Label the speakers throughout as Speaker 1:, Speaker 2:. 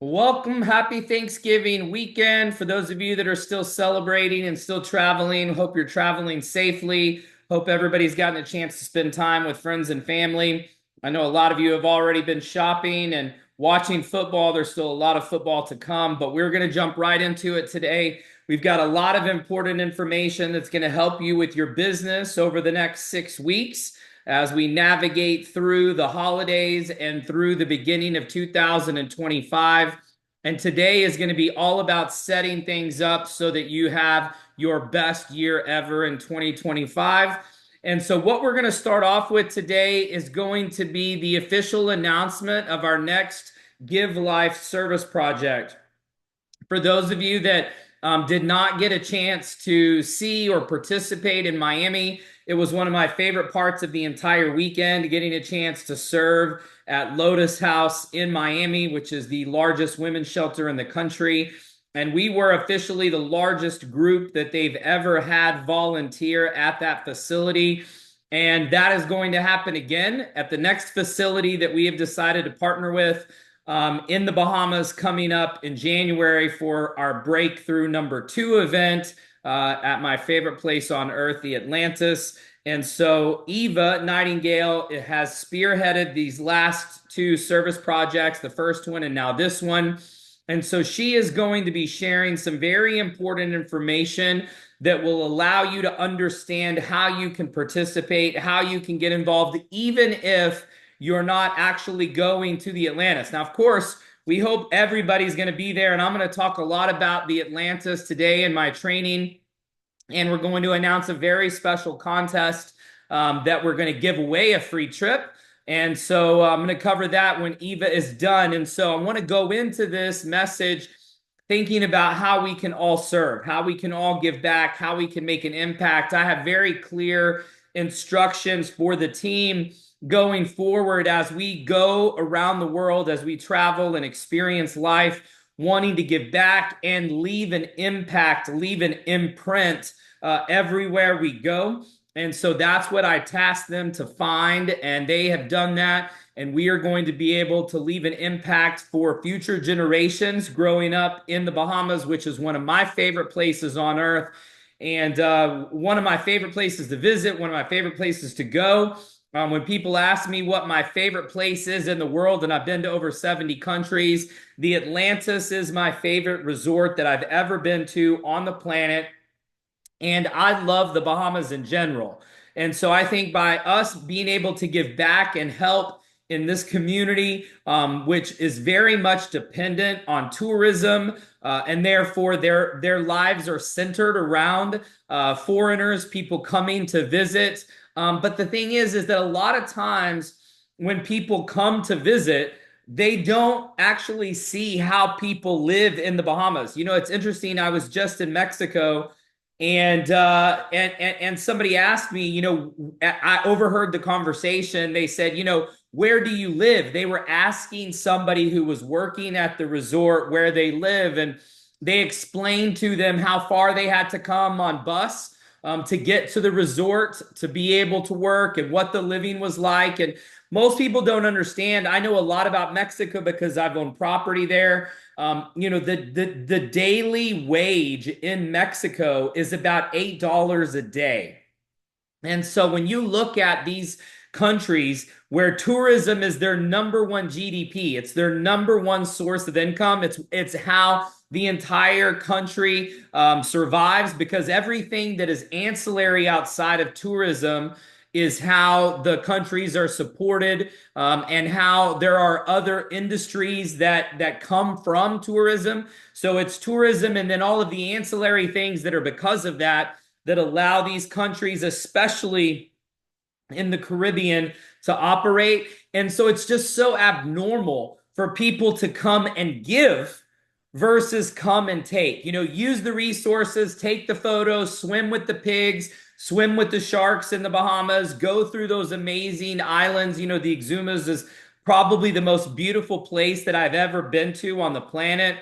Speaker 1: Welcome. Happy Thanksgiving weekend. For those of you that are still celebrating and still traveling, hope you're traveling safely. Hope everybody's gotten a chance to spend time with friends and family. I know a lot of you have already been shopping and watching football. There's still a lot of football to come, but we're going to jump right into it today. We've got a lot of important information that's going to help you with your business over the next 6 weeks as we navigate through the holidays and through the beginning of 2025. And today is going to be all about setting things up so that you have your best year ever in 2025. And so what we're going to start off with today is going to be the official announcement of our next Give Life service project. For those of you that did not get a chance to see or participate in Miami, it was one of my favorite parts of the entire weekend, getting a chance to serve at Lotus House in Miami, which is the largest women's shelter in the country. And we were officially the largest group that they've ever had volunteer at that facility. And that is going to happen again at the next facility that we have decided to partner with in the Bahamas coming up in January for our Breakthrough #2 event at my favorite place on earth, the Atlantis. And so Eva Nightingale has spearheaded these last two service projects, the first one and now this one. And so she is going to be sharing some very important information that will allow you to understand how you can participate, how you can get involved, even if you're not actually going to the Atlantis. Now, of course, we hope everybody's going to be there, and I'm going to talk a lot about the Atlantis today in my training, and we're going to announce a very special contest that we're going to give away a free trip. And so I'm going to cover that when Eva is done. And so I want to go into this message thinking about how we can all serve, how we can all give back, how we can make an impact. I have very clear instructions for the team going forward as we go around the world, as we travel and experience life, wanting to give back and leave an impact, leave an imprint everywhere we go. And so that's what I tasked them to find, and they have done that. And we are going to be able to leave an impact for future generations growing up in the Bahamas, which is one of my favorite places on earth, and one of my favorite places to visit, one of my favorite places to go. When people ask me what my favorite place is in the world, and I've been to over 70 countries, the Atlantis is my favorite resort that I've ever been to on the planet. And I love the Bahamas in general. And so I think by us being able to give back and help in this community, which is very much dependent on tourism, and therefore their lives are centered around foreigners, people coming to visit. But the thing is that a lot of times when people come to visit, they don't actually see how people live in the Bahamas. You know, it's interesting. I was just in Mexico, and somebody asked me, you know, I overheard the conversation. They said, you know, where do you live? They were asking somebody who was working at the resort where they live, and they explained to them how far they had to come on bus to get to the resort to be able to work and what the living was like. And most people don't understand. I know a lot about Mexico because I've owned property there. You know, the daily wage in Mexico is about $8 a day. And so when you look at these countries where tourism is their #1 GDP, it's their #1 source of income, it's how the entire country survives, because everything that is ancillary outside of tourism is how the countries are supported, and how there are other industries that come from tourism. So it's tourism and then all of the ancillary things that are because of that allow these countries, especially in the Caribbean, to operate. And so it's just so abnormal for people to come and give versus come and take. You know, use the resources, take the photos, swim with the pigs, swim with the sharks in the Bahamas, go through those amazing islands. You know, the Exumas is probably the most beautiful place that I've ever been to on the planet.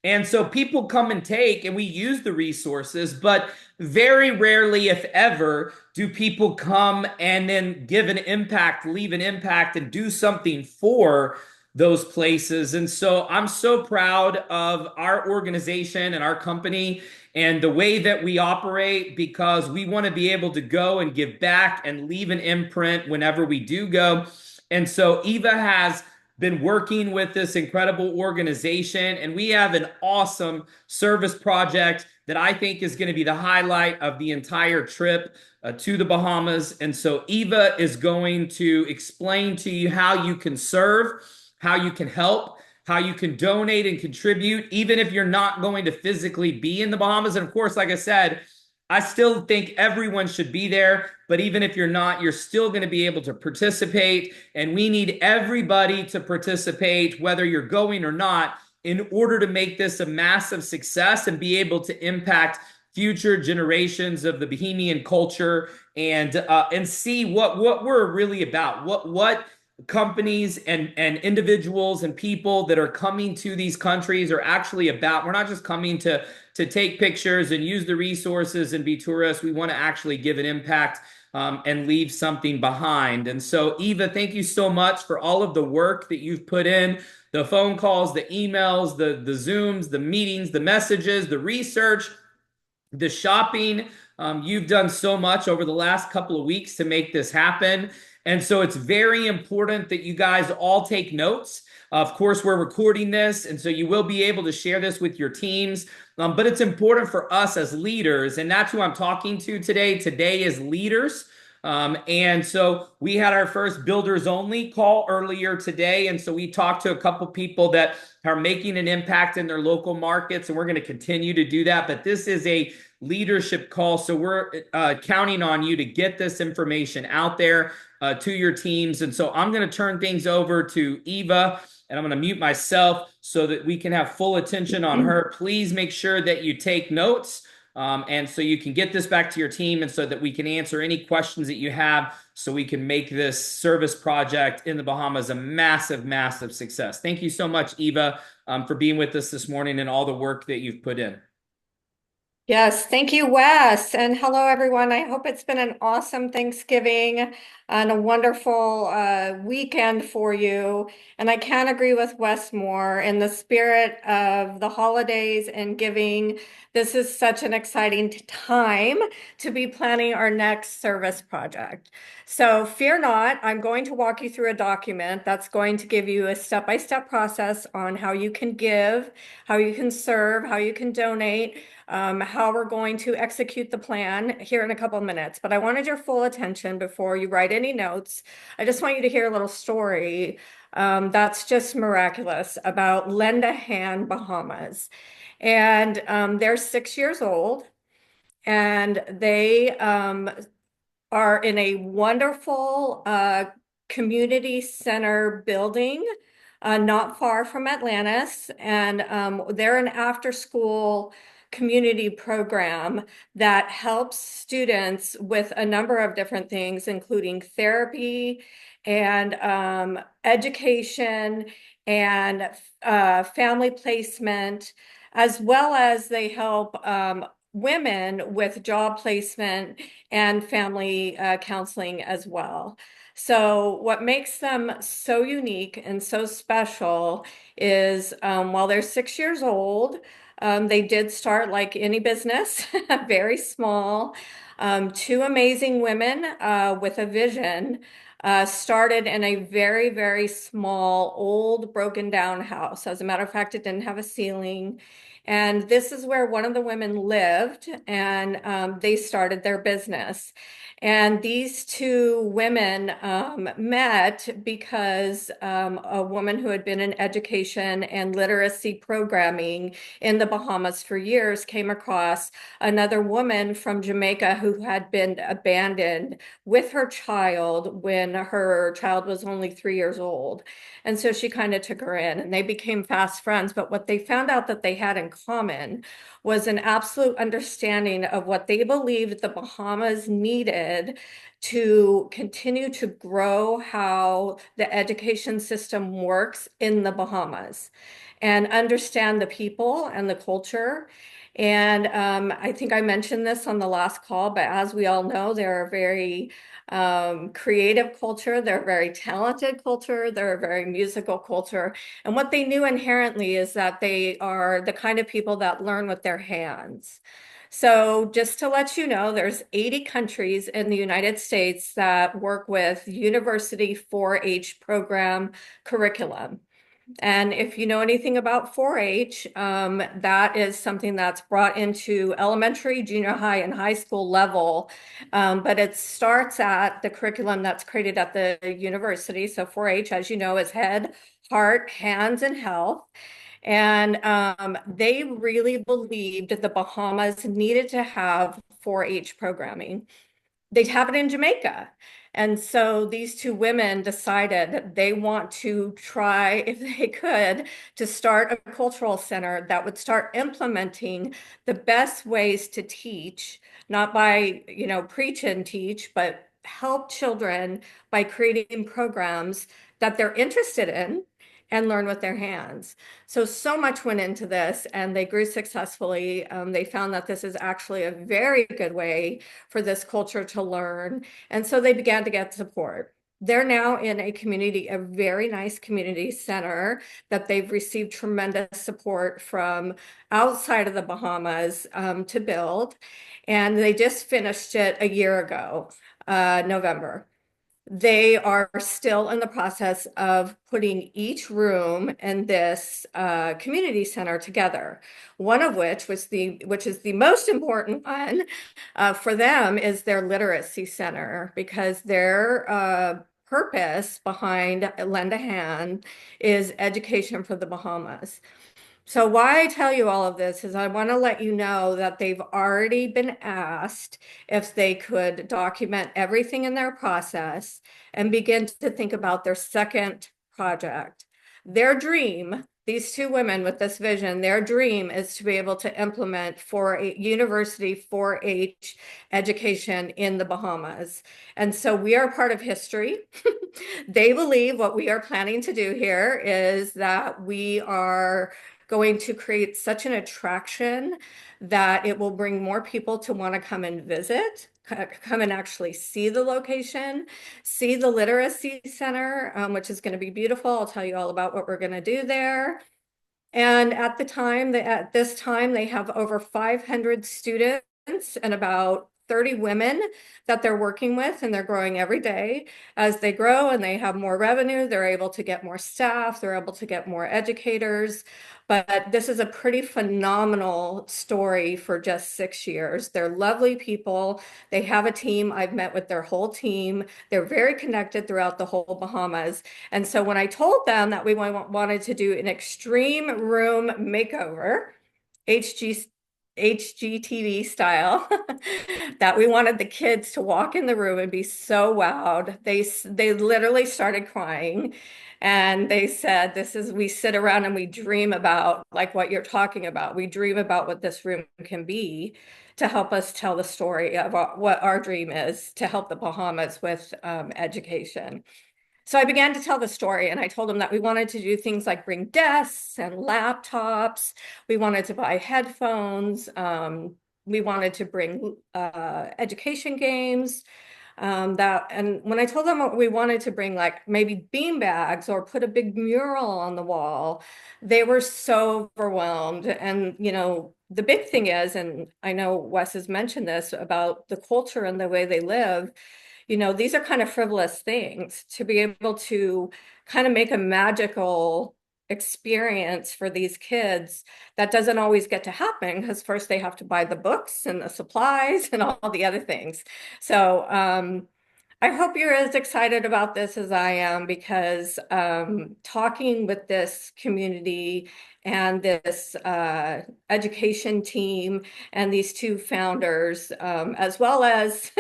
Speaker 1: And so people come and take, and we use the resources, but very rarely, if ever, do people come and then give an impact, leave an impact, and do something for those places. And so I'm so proud of our organization and our company and the way that we operate, because we want to be able to go and give back and leave an imprint whenever we do go. And so Eva has been working with this incredible organization, and we have an awesome service project that I think is going to be the highlight of the entire trip to the Bahamas. And so Eva is going to explain to you how you can serve, how you can help, how you can donate and contribute, even if you're not going to physically be in the Bahamas. And of course, like I said, I still think everyone should be there, but even if you're not, you're still going to be able to participate. And we need everybody to participate, whether you're going or not, in order to make this a massive success and be able to impact future generations of the Bahamian culture, and see what we're really about, what companies and individuals and people that are coming to these countries are actually about. We're not just coming to take pictures and use the resources and be tourists. We want to actually give an impact and leave something behind. And so, Eva, thank you so much for all of the work that you've put in, the phone calls, the emails, the Zooms, the meetings, the messages, the research, the shopping. You've done so much over the last couple of weeks to make this happen. And so it's very important that you guys all take notes. Of course, we're recording this, and so you will be able to share this with your teams. But it's important for us as leaders, and that's who I'm talking to today. Today is leaders. And so we had our first builders only call earlier today. And so we talked to a couple people that are making an impact in their local markets, and we're going to continue to do that. But this is a leadership call. So we're counting on you to get this information out there to your teams. And so I'm going to turn things over to Eva, and I'm going to mute myself so that we can have full attention on her. Please make sure that you take notes. And so you can get this back to your team, and so that we can answer any questions that you have, so we can make this service project in the Bahamas a massive, massive success. Thank you so much, Eva, for being with us this morning and all the work that you've put in.
Speaker 2: Yes, thank you, Wes. And hello, everyone. I hope it's been an awesome Thanksgiving and a wonderful weekend for you. And I can't agree with Wes more. In the spirit of the holidays and giving, this is such an exciting time to be planning our next service project. So fear not, I'm going to walk you through a document that's going to give you a step-by-step process on how you can give, how you can serve, how you can donate, how we're going to execute the plan here in a couple of minutes. But I wanted your full attention before you write any notes. I just want you to hear a little story that's just miraculous about Lend a Hand Bahamas. And they're 6 years old, and they are in a wonderful community center building not far from Atlantis. And they're an after-school community program that helps students with a number of different things, including therapy and education and family placement, as well as they help women with job placement and family counseling as well. So what makes them so unique and so special is while they're 6 years old, they did start like any business, very small. Two amazing women with a vision started in a very, very small, old, broken down house. As a matter of fact, it didn't have a ceiling. And this is where one of the women lived, and they started their business. And these two women met because a woman who had been in education and literacy programming in the Bahamas for years came across another woman from Jamaica who had been abandoned with her child when her child was only 3 years old. And so she kind of took her in, and they became fast friends. But what they found out that they had in common was an absolute understanding of what they believed the Bahamas needed to continue to grow how the education system works in the Bahamas and understand the people and the culture. And I think I mentioned this on the last call, but as we all know, there are very creative culture. They're a very talented culture. They're a very musical culture. And what they knew inherently is that they are the kind of people that learn with their hands. So just to let you know, there's 80 countries in the United States that work with university 4-H program curriculum. And if you know anything about 4-H, that is something that's brought into elementary, junior high, and high school level. But it starts at the curriculum that's created at the university. So 4-H, as you know, is head, heart, hands, and health. And they really believed the Bahamas needed to have 4-H programming. They'd have it in Jamaica. And so these two women decided that they want to try, if they could, to start a cultural center that would start implementing the best ways to teach, not by, preach and teach, but help children by creating programs that they're interested in and learn with their hands. So much went into this, and they grew successfully. They found that this is actually a very good way for this culture to learn. And so they began to get support. They're now in a very nice community center that they've received tremendous support from outside of the Bahamas to build. And they just finished it a year ago, November. They are still in the process of putting each room in this community center together. One of which is the most important one for them is their literacy center, because their purpose behind Lend a Hand is education for the Bahamas. So why I tell you all of this is I want to let you know that they've already been asked if they could document everything in their process and begin to think about their second project. Their dream, these two women with this vision, their dream is to be able to implement for a university 4-H education in the Bahamas. And so we are part of history. They believe what we are planning to do here is that we are going to create such an attraction that it will bring more people to want to come and visit, come and actually see the location, see the literacy center, which is going to be beautiful. I'll tell you all about what we're going to do there. And at this time, they have over 500 students and about 30 women that they're working with, and they're growing every day. As they grow and they have more revenue, they're able to get more staff, they're able to get more educators. But this is a pretty phenomenal story for just 6 years. They're lovely people. They have a team. I've met with their whole team. They're very connected throughout the whole Bahamas. And so when I told them that we wanted to do an extreme room makeover, HG, HGTV style, that we wanted the kids to walk in the room and be so wowed, they literally started crying. And they said, we sit around and we dream about like what you're talking about. We dream about what this room can be to help us tell the story of what our dream is to help the Bahamas with education. So I began to tell the story, and I told them that we wanted to do things like bring desks and laptops. We wanted to buy headphones. We wanted to bring education games. And when I told them what we wanted to bring, like maybe bean bags or put a big mural on the wall, they were so overwhelmed. And, the big thing is, and I know Wes has mentioned this about the culture and the way they live, these are kind of frivolous things. To be able to kind of make a magical experience for these kids, that doesn't always get to happen, because first they have to buy the books and the supplies and all the other things. So I hope you're as excited about this as I am, because talking with this community and this education team and these two founders, as well as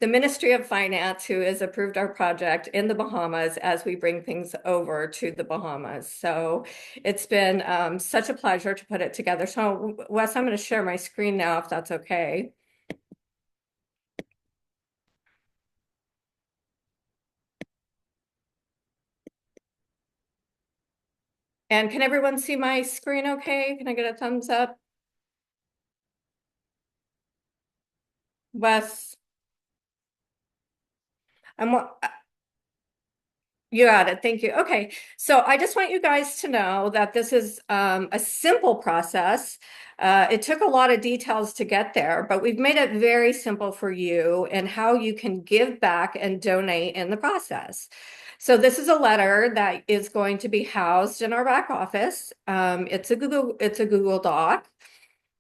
Speaker 2: the Ministry of Finance, who has approved our project in the Bahamas as we bring things over to the Bahamas. So it's been such a pleasure to put it together. So Wes, I'm going to share my screen now, if that's okay. And can everyone see my screen okay? Can I get a thumbs up? Wes, I'm You got it. Thank you. Okay. So I just want you guys to know that this is a simple process. It took a lot of details to get there, but we've made it very simple for you and how you can give back and donate in the process. So this is a letter that is going to be housed in our back office. It's a Google Doc.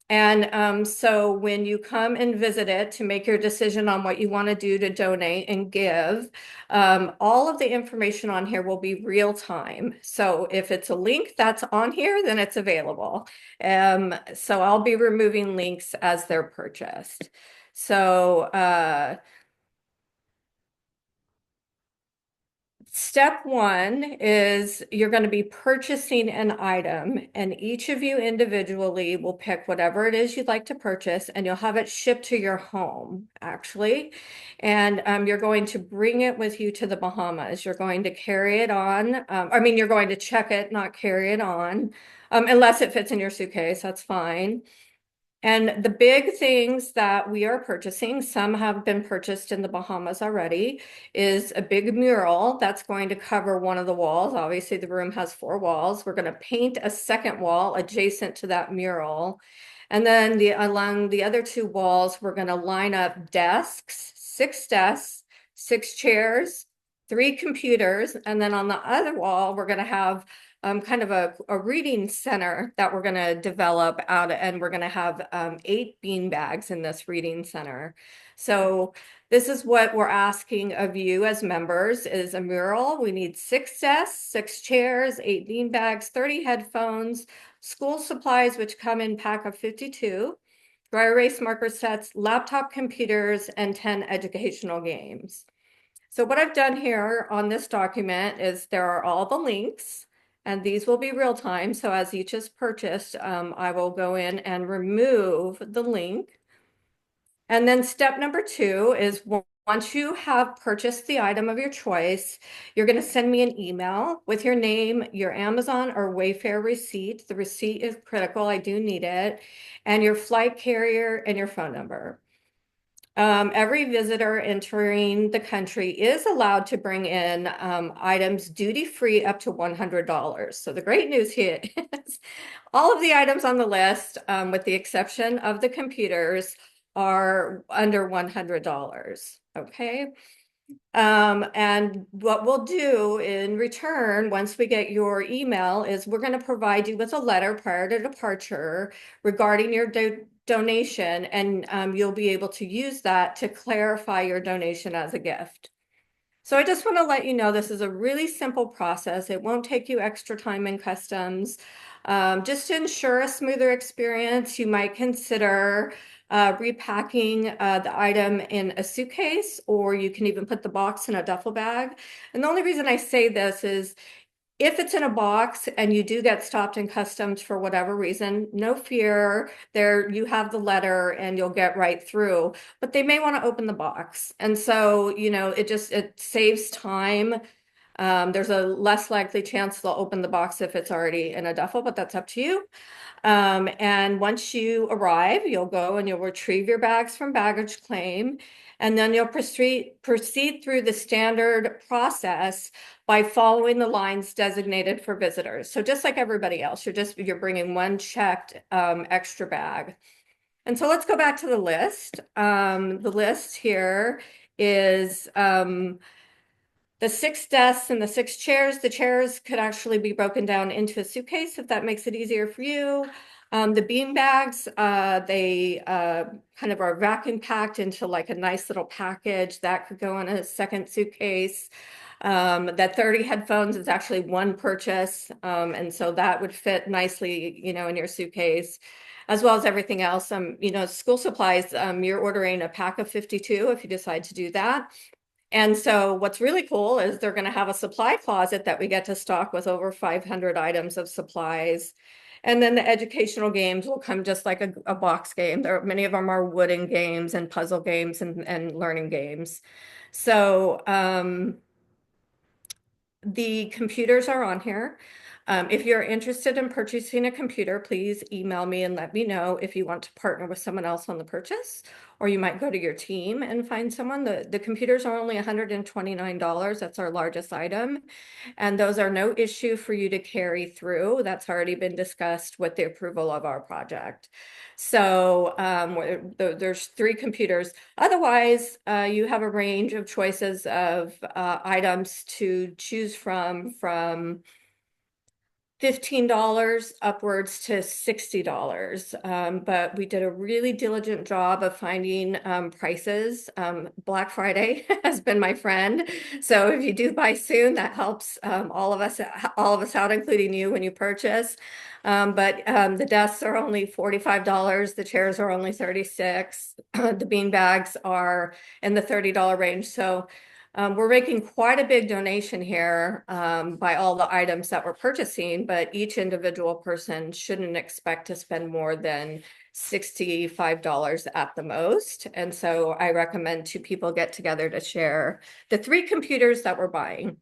Speaker 2: And so when you come and visit it to make your decision on what you want to do to donate and give, all of the information on here will be real time. So if it's a link that's on here, then it's available. So I'll be removing links as they're purchased. So step one is you're going to be purchasing an item, and each of you individually will pick whatever it is you'd like to purchase, and you'll have it shipped to your home, actually. And you're going to bring it with you to the Bahamas. You're going to carry it on. You're going to check it, not carry it on, unless it fits in your suitcase, that's fine. And the big things that we are purchasing, some have been purchased in the Bahamas already, is a big mural that's going to cover one of the walls. Obviously, the room has 4 walls. We're going to paint a second wall adjacent to that mural. And then along the other 2 walls, we're going to line up desks, 6 desks, 6 chairs, 3 computers. And then on the other wall, we're going to have kind of a reading center that we're going to develop out, and we're going to have 8 bean bags in this reading center. So this is what we're asking of you as members is a mural. We need 6 desks, 6 chairs, 8 bean bags, 30 headphones, school supplies, which come in pack of 52, dry erase marker sets, laptop computers, and 10 educational games. So what I've done here on this document is there are all the links, and these will be real time. So as each is purchased, I will go in and remove the link. And then step number 2 is once you have purchased the item of your choice, you're going to send me an email with your name, your Amazon or Wayfair receipt. The receipt is critical. I do need it. And your flight carrier and your phone number. Every visitor entering the country is allowed to bring in items duty-free up to $100. So the great news here is all of the items on the list, with the exception of the computers, are under $100. Okay. And what we'll do in return, once we get your email, is we're going to provide you with a letter prior to departure regarding your donation, and you'll be able to use that to clarify your donation as a gift. So I just want to let you know this is a really simple process. It won't take you extra time in customs. Just to ensure a smoother experience, you might consider repacking the item in a suitcase, or you can even put the box in a duffel bag. And the only reason I say this is if it's in a box and you do get stopped in customs for whatever reason, no fear. There you have the letter and you'll get right through, but they may want to open the box. And so, it saves time. There's a less likely chance they'll open the box if it's already in a duffel, but that's up to you. And once you arrive, you'll go and you'll retrieve your bags from baggage claim, and then you'll proceed through the standard process by following the lines designated for visitors. So just like everybody else, you're bringing one checked extra bag. And so let's go back to the list. The list here is the 6 desks and the 6 chairs. The chairs could actually be broken down into a suitcase if that makes it easier for you. The bean bags, they kind of are vacuum packed into like a nice little package that could go in a second suitcase. That 30 headphones is actually one purchase. And so that would fit nicely, in your suitcase, as well as everything else. School supplies, you're ordering a pack of 52 if you decide to do that. And so what's really cool is they're going to have a supply closet that we get to stock with over 500 items of supplies. And then the educational games will come just like a box game. Many of them are wooden games and puzzle games and learning games. So the computers are on here. If you're interested in purchasing a computer, please email me and let me know if you want to partner with someone else on the purchase, or you might go to your team and find someone. The computers are only $129. That's our largest item. And those are no issue for you to carry through. That's already been discussed with the approval of our project. So there's 3 computers. Otherwise, you have a range of choices of items to choose from $15 upwards to $60. But we did a really diligent job of finding prices. Black Friday has been my friend. So if you do buy soon, that helps all of us out, including you when you purchase. But the desks are only $45. The chairs are only $36. The bean bags are in the $30 range. So we're making quite a big donation here by all the items that we're purchasing, but each individual person shouldn't expect to spend more than $65 at the most. And so I recommend 2 people get together to share the 3 computers that we're buying.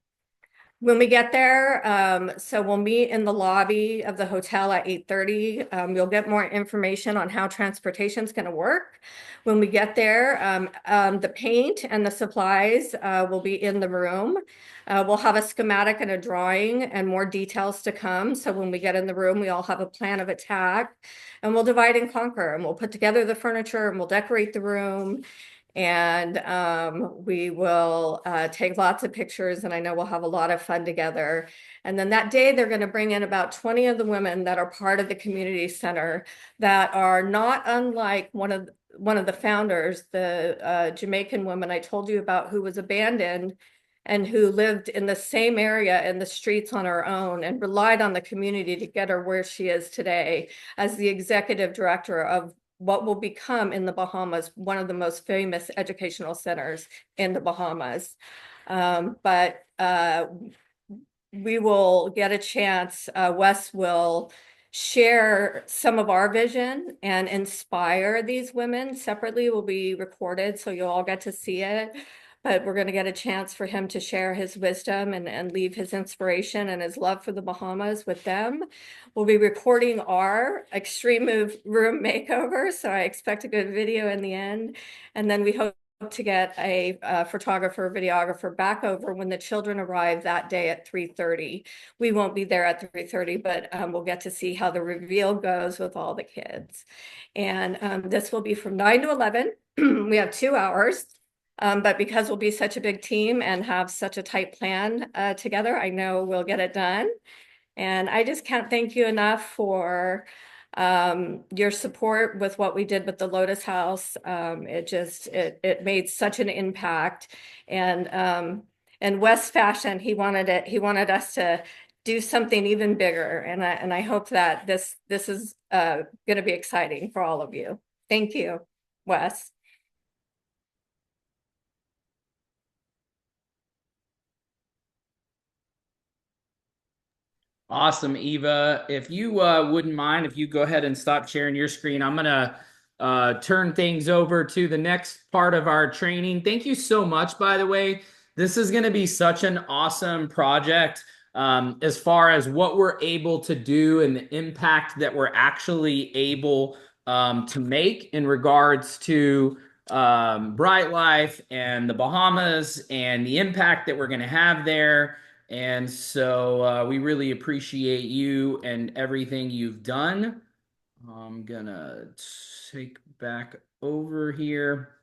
Speaker 2: When we get there, so we'll meet in the lobby of the hotel at 8:30. You'll get more information on how transportation is going to work. When we get there, the paint and the supplies will be in the room. We'll have a schematic and a drawing and more details to come. So when we get in the room, we all have a plan of attack, and we'll divide and conquer, and we'll put together the furniture, and we'll decorate the room. And we will take lots of pictures, and I know we'll have a lot of fun together. And then that day, they're going to bring in about 20 of the women that are part of the community center that are not unlike one of the founders, the Jamaican woman I told you about, who was abandoned and who lived in the same area in the streets on her own and relied on the community to get her where she is today as the executive director of what will become in the Bahamas one of the most famous educational centers in the Bahamas. But we will get a chance. Wes will share some of our vision and inspire these women. Separately will be recorded, so you'll all get to see it. But we're going to get a chance for him to share his wisdom and leave his inspiration and his love for the Bahamas with them. We'll be recording our extreme move room makeover, so I expect a good video in the end. And then we hope to get a photographer, videographer back over when the children arrive that day at 3:30. We won't be there at 3:30, but we'll get to see how the reveal goes with all the kids. And this will be from 9 to 11. We have 2 hours. But because we'll be such a big team and have such a tight plan together, I know we'll get it done. And I just can't thank you enough for your support with what we did with the Lotus House. It made such an impact. And West Fashion, he wanted us to do something even bigger. And I hope that this is going to be exciting for all of you. Thank you, Wes.
Speaker 1: Awesome, Eva. If you wouldn't mind, if you go ahead and stop sharing your screen, I'm going to turn things over to the next part of our training. Thank you so much, by the way. This is going to be such an awesome project as far as what we're able to do and the impact that we're actually able to make in regards to Bryte Lyfe and the Bahamas and the impact that we're going to have there. And so we really appreciate you and everything you've done. I'm gonna take back over here.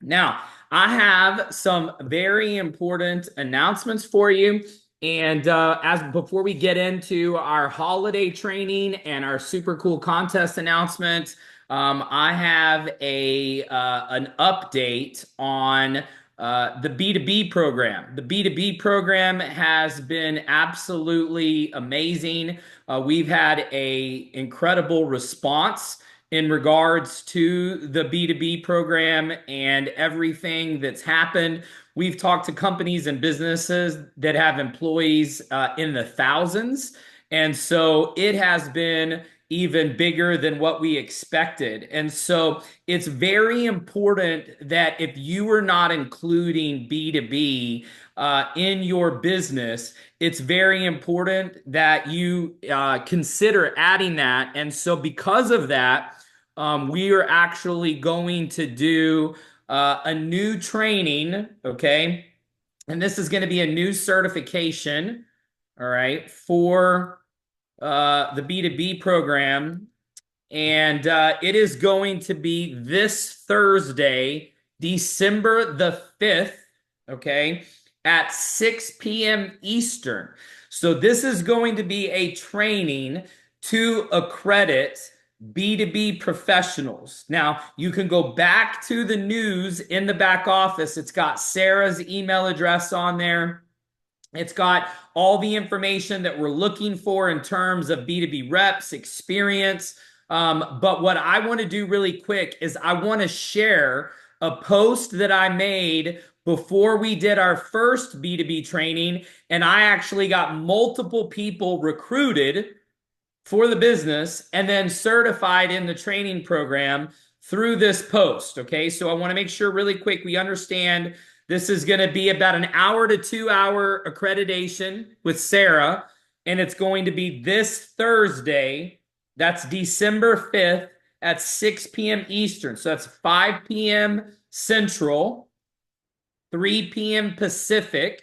Speaker 1: Now, I have some very important announcements for you. And as before we get into our holiday training and our super cool contest announcements, I have an update on the B2B program. The B2B program has been absolutely amazing. We've had an incredible response in regards to the B2B program and everything that's happened. We've talked to companies and businesses that have employees in the thousands. And so it has been even bigger than what we expected. And so it's very important that if you are not including B2B in your business, it's very important that you consider adding that. And so because of that, we are actually going to do a new training, okay? And this is going to be a new certification, all right, for the B2B program. And it is going to be this Thursday, December the 5th, okay, at 6 p.m. Eastern. So this is going to be a training to accredit B2B professionals. Now, you can go back to the news in the back office. It's got Sarah's email address on there. It's got all the information that we're looking for in terms of B2B reps, experience. But what I want to do really quick is I want to share a post that I made before we did our first B2B training. And I actually got multiple people recruited for the business and then certified in the training program through this post. Okay, so I want to make sure really quick we understand this is going to be about an hour to 2 hour accreditation with Sarah, and it's going to be this Thursday. That's December 5th at 6 p.m. Eastern. So that's 5 p.m. Central, 3 p.m. Pacific.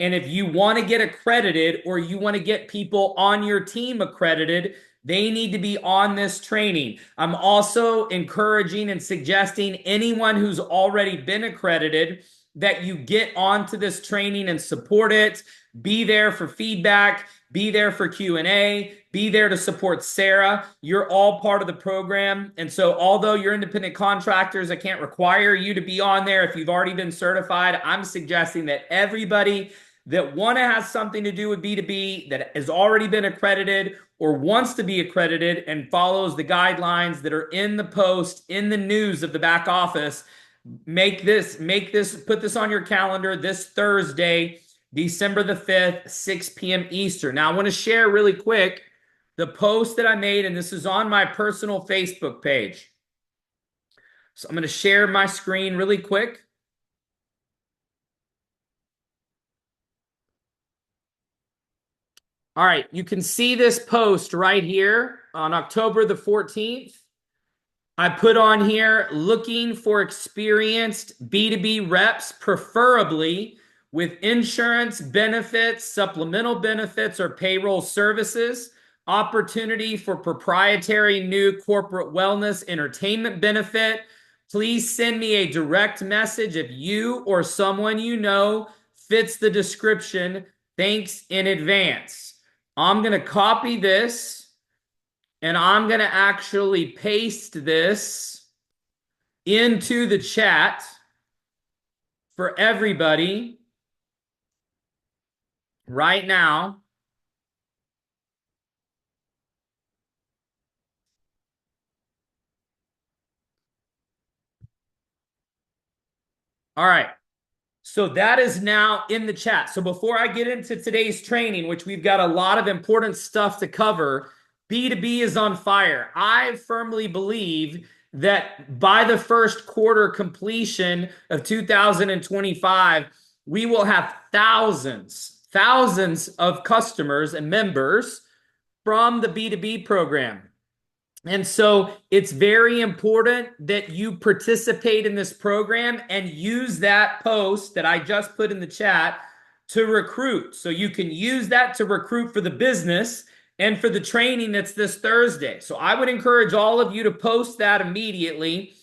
Speaker 1: And if you want to get accredited or you want to get people on your team accredited, they need to be on this training. I'm also encouraging and suggesting anyone who's already been accredited that you get onto this training and support it. Be there for feedback, be there for Q&A, be there to support Sarah. You're all part of the program. And so although you're independent contractors, I can't require you to be on there if you've already been certified. I'm suggesting that everybody that has something to do with B2B, that has already been accredited or wants to be accredited and follows the guidelines that are in the post, in the news of the back office, put this on your calendar this Thursday, December the 5th, 6 p.m. Eastern. Now, I want to share really quick the post that I made, and this is on my personal Facebook page. So I'm going to share my screen really quick. All right, you can see this post right here on October the 14th. I put on here looking for experienced B2B reps, preferably with insurance benefits, supplemental benefits, or payroll services. Opportunity for proprietary new corporate wellness entertainment benefit. Please send me a direct message if you or someone you know fits the description. Thanks in advance. I'm going to copy this. And I'm going to actually paste this into the chat for everybody right now. All right. So that is now in the chat. So before I get into today's training, which we've got a lot of important stuff to cover, B2B is on fire. I firmly believe that by the first quarter completion of 2025, we will have thousands of customers and members from the B2B program. And so it's very important that you participate in this program and use that post that I just put in the chat to recruit. So you can use that to recruit for the business and for the training that's this Thursday. So I would encourage all of you to post that immediately.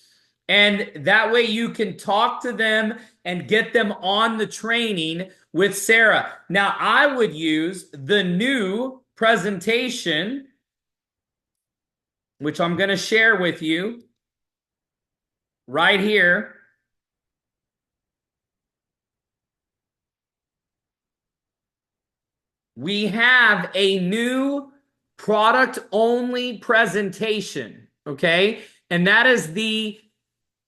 Speaker 1: And that way you can talk to them and get them on the training with Sarah. Now, I would use the new presentation, which I'm going to share with you right here. We have a new product-only presentation, okay? And that is the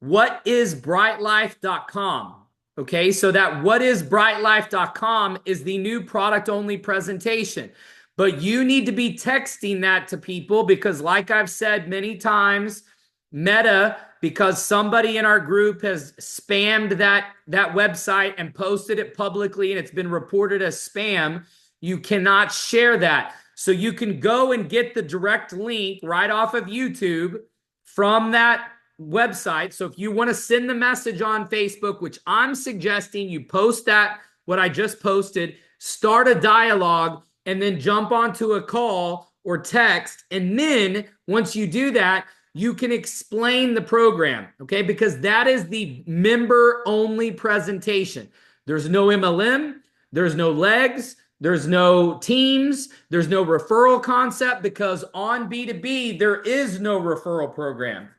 Speaker 1: whatisbrytelyfe.com. Okay, so that whatisbrytelyfe.com is the new product-only presentation. But you need to be texting that to people because, like I've said many times, Meta, because somebody in our group has spammed that website and posted it publicly and it's been reported as spam, you cannot share that. So you can go and get the direct link right off of YouTube from that website. So if you want to send the message on Facebook, which I'm suggesting you post that, what I just posted, start a dialogue, and then jump onto a call or text. And then once you do that, you can explain the program, okay? Because that is the member only presentation. There's no MLM, there's no legs, there's no teams, there's no referral concept because on B2B, there is no referral program.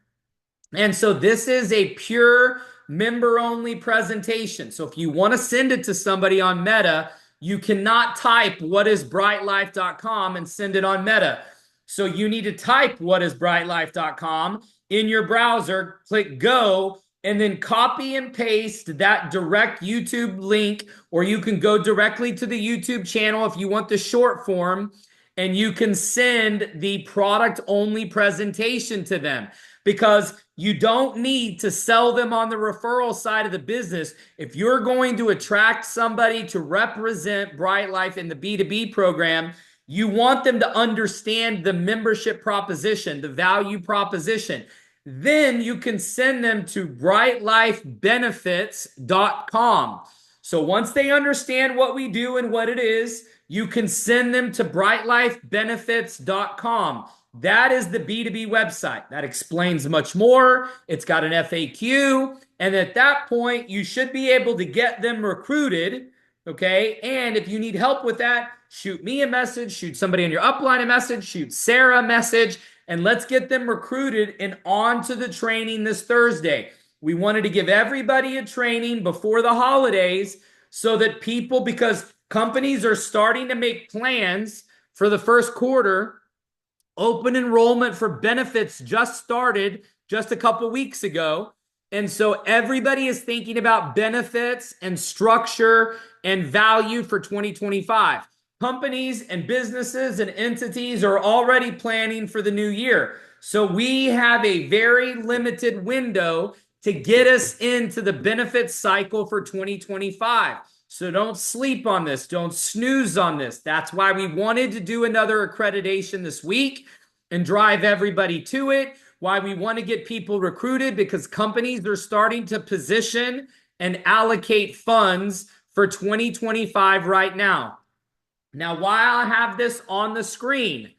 Speaker 1: And so this is a pure member only presentation. So if you want to send it to somebody on Meta, you cannot type whatisbrytelyfe.com and send it on Meta. So you need to type whatisbrytelyfe.com in your browser, click go, and then copy and paste that direct YouTube link, or you can go directly to the YouTube channel if you want the short form, and you can send the product only presentation to them because you don't need to sell them on the referral side of the business. If you're going to attract somebody to represent Bryte Lyfe in the B2B program, you want them to understand the membership proposition, the value proposition. Then you can send them to brytelifebenefits.com. So once they understand what we do and what it is, you can send them to brytelifebenefits.com. That is the B2B website. That explains much more. It's got an FAQ. And at that point, you should be able to get them recruited. Okay. And if you need help with that, shoot me a message, shoot somebody on your upline a message, shoot Sarah a message, and let's get them recruited and on to the training this Thursday. We wanted to give everybody a training before the holidays so that people, because companies are starting to make plans for the first quarter. Open enrollment for benefits just started just a couple weeks ago. And so everybody is thinking about benefits and structure and value for 2025. Companies and businesses and entities are already planning for the new year. So we have a very limited window to get us into the benefits cycle for 2025. So don't sleep on this. Don't snooze on this. That's why we wanted to do another accreditation this week and drive everybody to it. Why we want to get people recruited, because companies are starting to position and allocate funds for 2025 right now. Now, while I have this on the screen,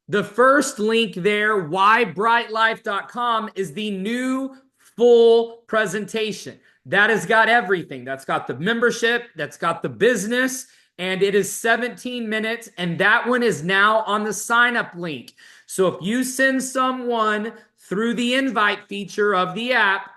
Speaker 1: the first link there, whybrightlife.com, is the new full presentation. That has got everything. That's got the membership, that's got the business, and it is 17 minutes. And that one is now on the sign up link. So if you send someone through the invite feature of the app,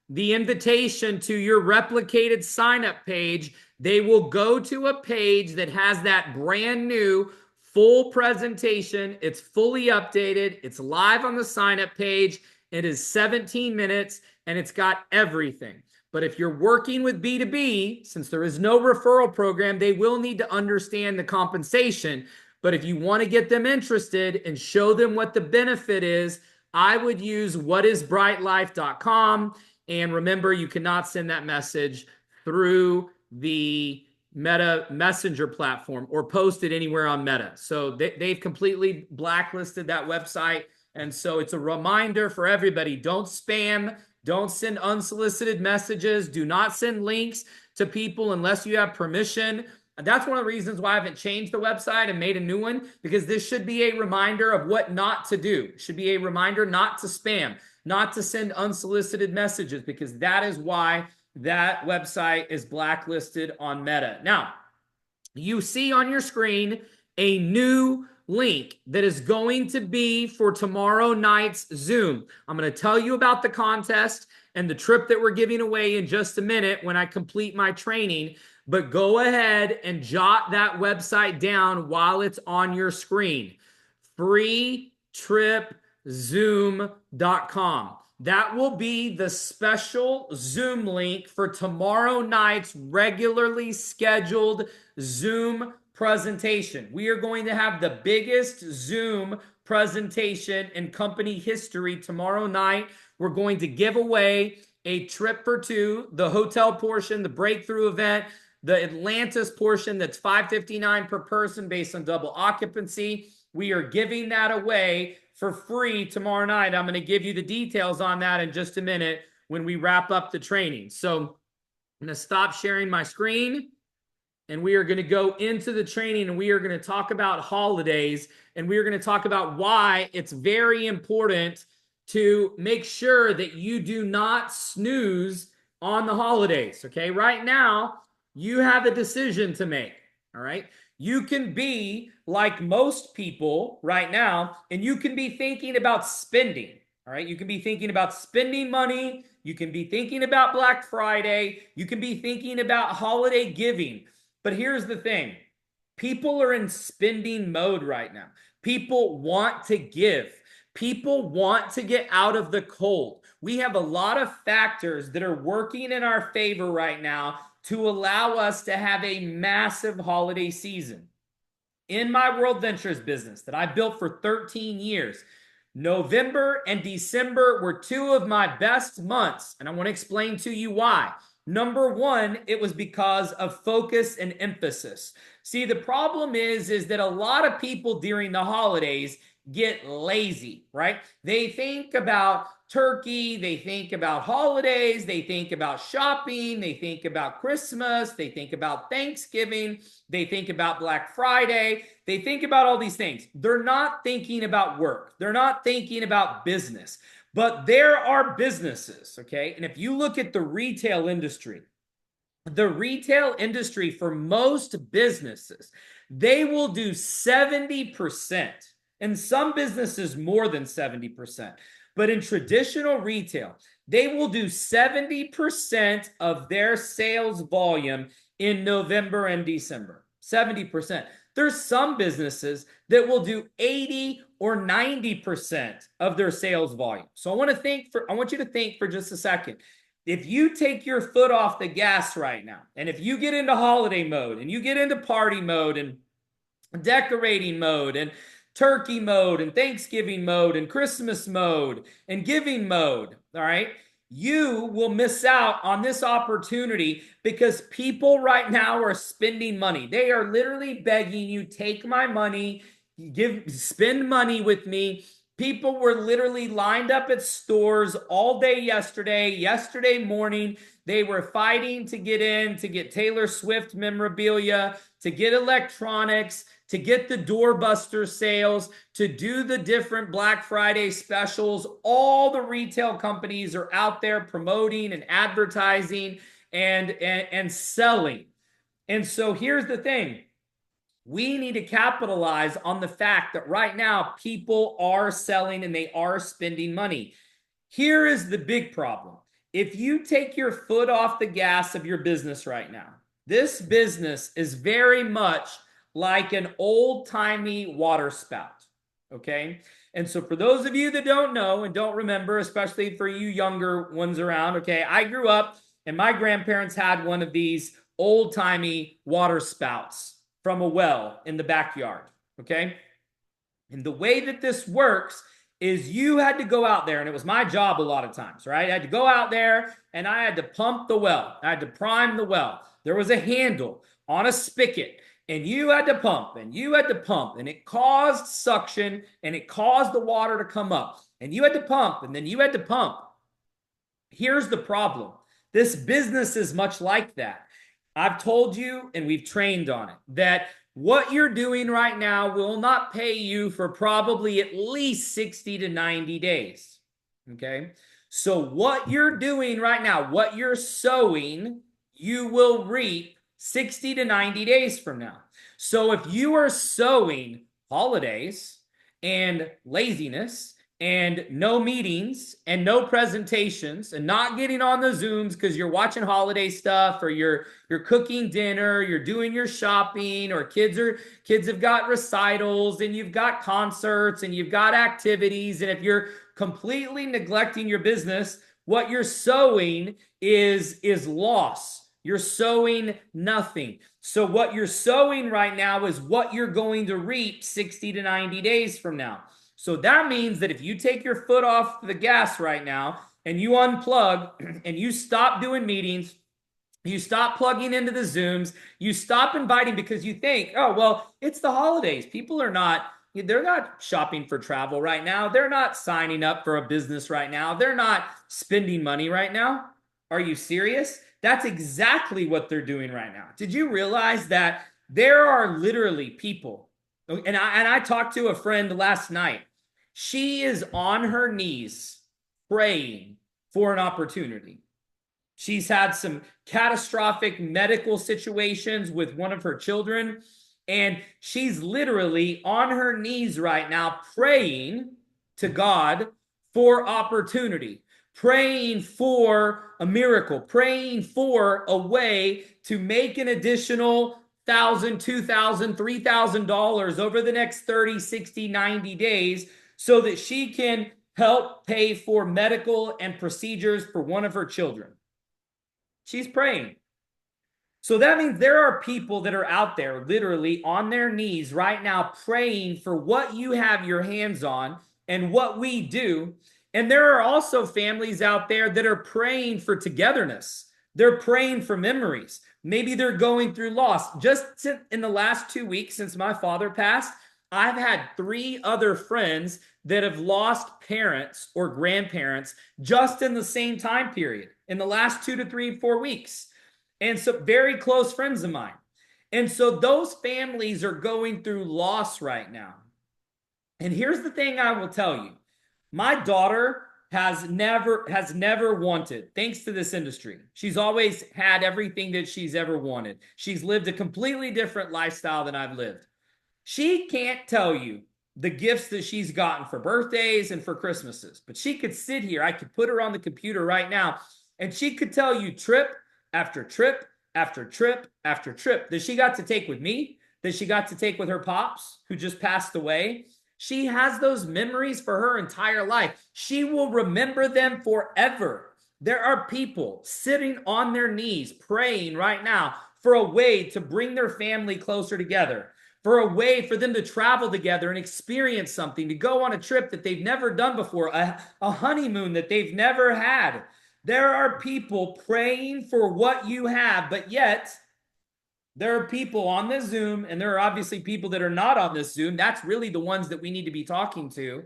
Speaker 1: the invitation to your replicated sign up page, they will go to a page that has that brand new full presentation. It's fully updated. It's live on the sign up page. It is 17 minutes and it's got everything. But if you're working with B2B, since there is no referral program, they will need to understand the compensation. But if you want to get them interested and show them what the benefit is, I would use whatisbrytelyfe.com. And remember, you cannot send that message through the Meta Messenger platform or post it anywhere on Meta. So they've completely blacklisted that website. And so it's a reminder for everybody, don't spam, don't send unsolicited messages, do not send links to people unless you have permission. That's one of the reasons why I haven't changed the website and made a new one, because this should be a reminder of what not to do. It should be a reminder not to spam, not to send unsolicited messages, because that is why that website is blacklisted on Meta. Now, you see on your screen a new link that is going to be for tomorrow night's Zoom. I'm going to tell you about the contest and the trip that we're giving away in just a minute when I complete my training. But go ahead and jot that website down while it's on your screen. freetripzoom.com. That will be the special Zoom link for tomorrow night's regularly scheduled Zoom presentation. We are going to have the biggest Zoom presentation in company history tomorrow night. We're going to give away a trip for two, the hotel portion, the breakthrough event, the Atlantis portion that's $559 per person based on double occupancy. We are giving that away for free tomorrow night. I'm going to give you the details on that in just a minute when we wrap up the training. So I'm going to stop sharing my screen, and we are going to go into the training, and we are going to talk about holidays, and we are going to talk about why it's very important to make sure that you do not snooze on the holidays. Okay, right now you have a decision to make. All right, you can be like most people right now, and you can be thinking about spending. All right, you can be thinking about spending money. You can be thinking about Black Friday. You can be thinking about holiday giving. But here's the thing. People are in spending mode right now. People want to give. People want to get out of the cold. We have a lot of factors that are working in our favor right now to allow us to have a massive holiday season. In my World Ventures business that I built for 13 years, November and December were two of my best months, and I want to explain to you why. Number one, it was because of focus and emphasis. See, the problem is that a lot of people during the holidays get lazy, right? They think about turkey, they think about holidays, they think about shopping, they think about Christmas, they think about Thanksgiving, they think about Black Friday, they think about all these things. They're not thinking about work. They're not thinking about business. But there are businesses, okay? And if you look at the retail industry for most businesses, they will do 70%, and some businesses more than 70%. But in traditional retail, they will do 70% of their sales volume in November and December. 70%. There's some businesses that will do 80 or 90% of their sales volume. So I want you to think for just a second. If you take your foot off the gas right now, and if you get into holiday mode, and you get into party mode, and decorating mode, and turkey mode, and Thanksgiving mode, and Christmas mode, and giving mode, all right, you will miss out on this opportunity because people right now are spending money. They are literally begging you, take my money, spend money with me. People were literally lined up at stores all day yesterday morning. They were fighting to get in, to get Taylor Swift memorabilia, to get electronics, to get the doorbuster sales, to do the different Black Friday specials. All the retail companies are out there promoting and advertising and selling. And so here's the thing. We need to capitalize on the fact that right now people are selling and they are spending money. Here is the big problem. If you take your foot off the gas of your business right now, this business is very much like an old-timey water spout, okay? And so for those of you that don't know and don't remember, especially for you younger ones around, okay, I grew up and my grandparents had one of these old-timey water spouts from a well in the backyard, okay? And the way that this works is you had to go out there, and it was my job a lot of times, right? I had to go out there and I had to pump the well. I had to prime the well. There was a handle on a spigot, and you had to pump, and you had to pump, and it caused suction, and it caused the water to come up. And you had to pump, and then you had to pump. Here's the problem. This business is much like that. I've told you, and we've trained on it, that what you're doing right now will not pay you for probably at least 60 to 90 days, okay? So what you're doing right now, what you're sowing, you will reap 60 to 90 days from now. So if you are sowing holidays and laziness and no meetings and no presentations and not getting on the Zooms because you're watching holiday stuff, or you're cooking dinner, you're doing your shopping, or kids have got recitals and you've got concerts and you've got activities, and if you're completely neglecting your business, what you're sowing is loss. You're sowing nothing. So what you're sowing right now is what you're going to reap 60 to 90 days from now. So that means that if you take your foot off the gas right now and you unplug and you stop doing meetings, you stop plugging into the Zooms, you stop inviting because you think, oh, well, it's the holidays. People are not, they're not shopping for travel right now. They're not signing up for a business right now. They're not spending money right now. Are you serious? That's exactly what they're doing right now. Did you realize that there are literally people, and I talked to a friend last night. She is on her knees praying for an opportunity. She's had some catastrophic medical situations with one of her children, and she's literally on her knees right now praying to God for opportunity, praying for a miracle, praying for a way to make an additional $1,000, $2,000, $3,000 over the next 30, 60, 90 days so that she can help pay for medical and procedures for one of her children. She's praying. So that means there are people that are out there literally on their knees right now praying for what you have your hands on and what we do. And there are also families out there that are praying for togetherness. They're praying for memories. Maybe they're going through loss. Just in the last 2 weeks since my father passed, I've had 3 other friends that have lost parents or grandparents just in the same time period in the last 2 to 3, 4 weeks. And so very close friends of mine. And so those families are going through loss right now. And here's the thing I will tell you. My daughter has never wanted, thanks to this industry. She's always had everything that she's ever wanted. She's lived a completely different lifestyle than I've lived. She can't tell you the gifts that she's gotten for birthdays and for Christmases, but she could sit here. I could put her on the computer right now and she could tell you trip after trip after trip after trip that she got to take with me, that she got to take with her pops who just passed away. She has those memories for her entire life. She will remember them forever. There are people sitting on their knees praying right now for a way to bring their family closer together, for a way for them to travel together and experience something, to go on a trip that they've never done before, a honeymoon that they've never had. There are people praying for what you have, but yet there are people on this Zoom, and there are obviously people that are not on this Zoom. That's really the ones that we need to be talking to,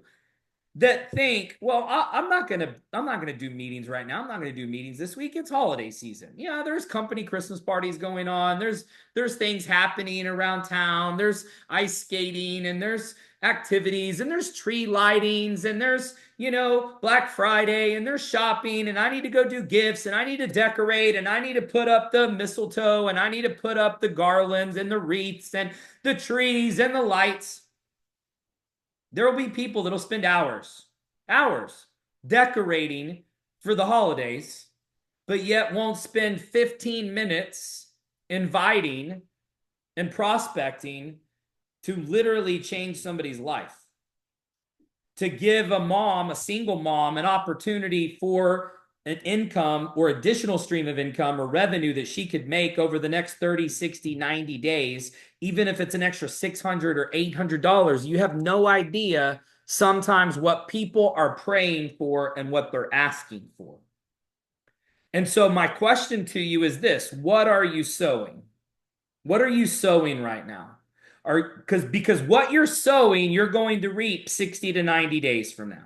Speaker 1: that think, well, I'm not gonna do meetings right now. I'm not gonna do meetings this week. It's holiday season. Yeah, there's company Christmas parties going on. There's things happening around town. There's ice skating and there's activities and there's tree lightings and there's Black Friday and there's shopping and I need to go do gifts and I need to decorate and I need to put up the mistletoe and I need to put up the garlands and the wreaths and the trees and the lights. There will be people that'll spend hours decorating for the holidays, but yet won't spend 15 minutes inviting and prospecting to literally change somebody's life, to give a single mom, an opportunity for an income or additional stream of income or revenue that she could make over the next 30, 60, 90 days, even if it's an extra $600 or $800. You have no idea sometimes what people are praying for and what they're asking for. And so my question to you is this: what are you sowing? What are you sowing right now? Because what you're sowing, you're going to reap 60 to 90 days from now.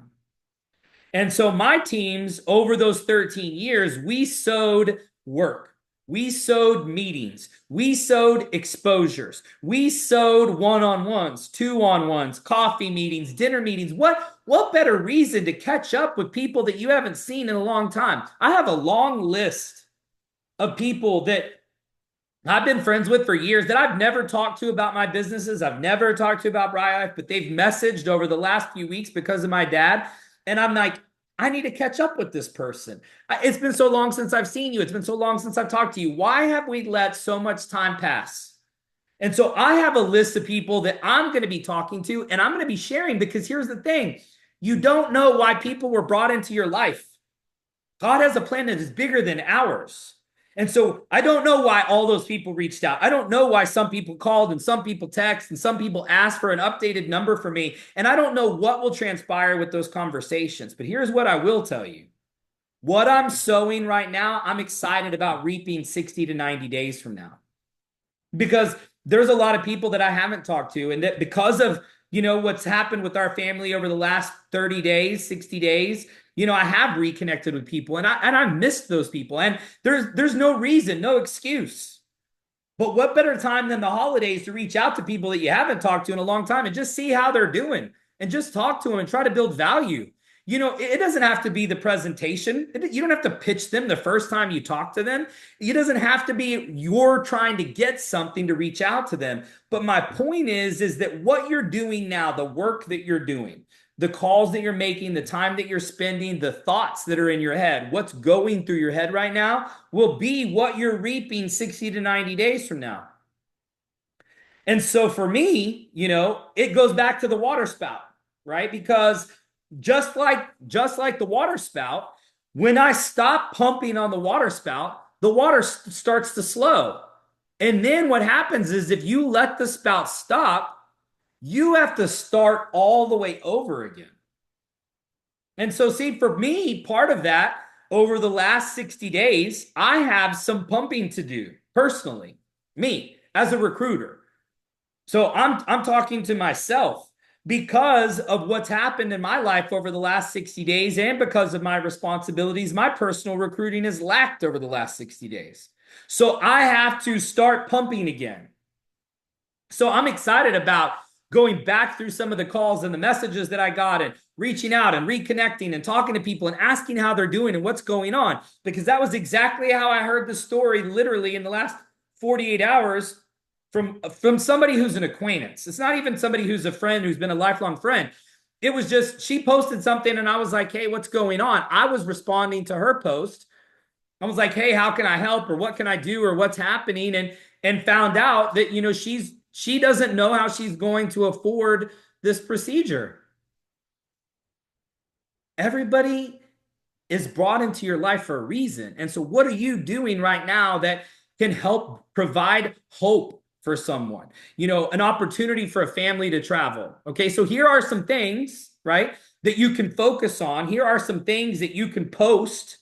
Speaker 1: And so my teams, over those 13 years, we sowed work. We sowed meetings. We sowed exposures. We sowed one-on-ones, two-on-ones, coffee meetings, dinner meetings. What better reason to catch up with people that you haven't seen in a long time? I have a long list of people that I've been friends with for years that I've never talked to about my businesses. I've never talked to about Bryte Lyfe, but they've messaged over the last few weeks because of my dad. And I'm like, I need to catch up with this person. It's been so long since I've seen you. It's been so long since I've talked to you. Why have we let so much time pass? And so I have a list of people that I'm going to be talking to and I'm going to be sharing, because here's the thing. You don't know why people were brought into your life. God has a plan that is bigger than ours. And so I don't know why all those people reached out. I don't know why some people called and some people text and some people asked for an updated number for me. And I don't know what will transpire with those conversations. But here's what I will tell you. What I'm sowing right now, I'm excited about reaping 60 to 90 days from now. Because there's a lot of people that I haven't talked to, and that because of what's happened with our family over the last 30 days, 60 days, I have reconnected with people, and I missed those people, and there's no reason, no excuse. But what better time than the holidays to reach out to people that you haven't talked to in a long time and just see how they're doing and just talk to them and try to build value. It doesn't have to be the presentation. You don't have to pitch them the first time you talk to them. It doesn't have to be you're trying to get something to reach out to them. But my point is that what you're doing now, the work that you're doing, the calls that you're making, the time that you're spending, the thoughts that are in your head, what's going through your head right now will be what you're reaping 60 to 90 days from now. And so for me, it goes back to the water spout, right? Because just like the water spout, when I stop pumping on the water spout, the water starts to slow. And then what happens is if you let the spout stop, you have to start all the way over again. And so, see, for me, part of that over the last 60 days, I have some pumping to do personally, me as a recruiter. So I'm talking to myself because of what's happened in my life over the last 60 days and because of my responsibilities. My personal recruiting has lacked over the last 60 days. So I have to start pumping again. So I'm excited about going back through some of the calls and the messages that I got and reaching out and reconnecting and talking to people and asking how they're doing and what's going on, because that was exactly how I heard the story literally in the last 48 hours from somebody who's an acquaintance. It's not even somebody who's a friend, who's been a lifelong friend. It was just, she posted something and I was like, hey, what's going on? I was responding to her post. I was like, hey, how can I help, or what can I do, or what's happening? And found out that, she doesn't know how she's going to afford this procedure. Everybody is brought into your life for a reason. And so what are you doing right now that can help provide hope for someone? An opportunity for a family to travel. Okay, so here are some things, right, that you can focus on. Here are some things that you can post,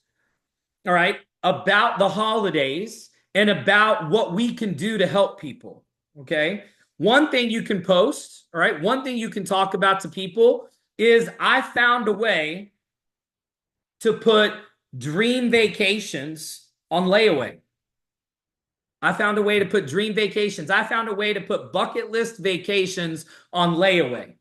Speaker 1: all right, about the holidays and about what we can do to help people. Okay. One thing you can post, all right, one thing you can talk about to people is I found a way to put dream vacations on layaway. I found a way to put dream vacations. I found a way to put bucket list vacations on layaway.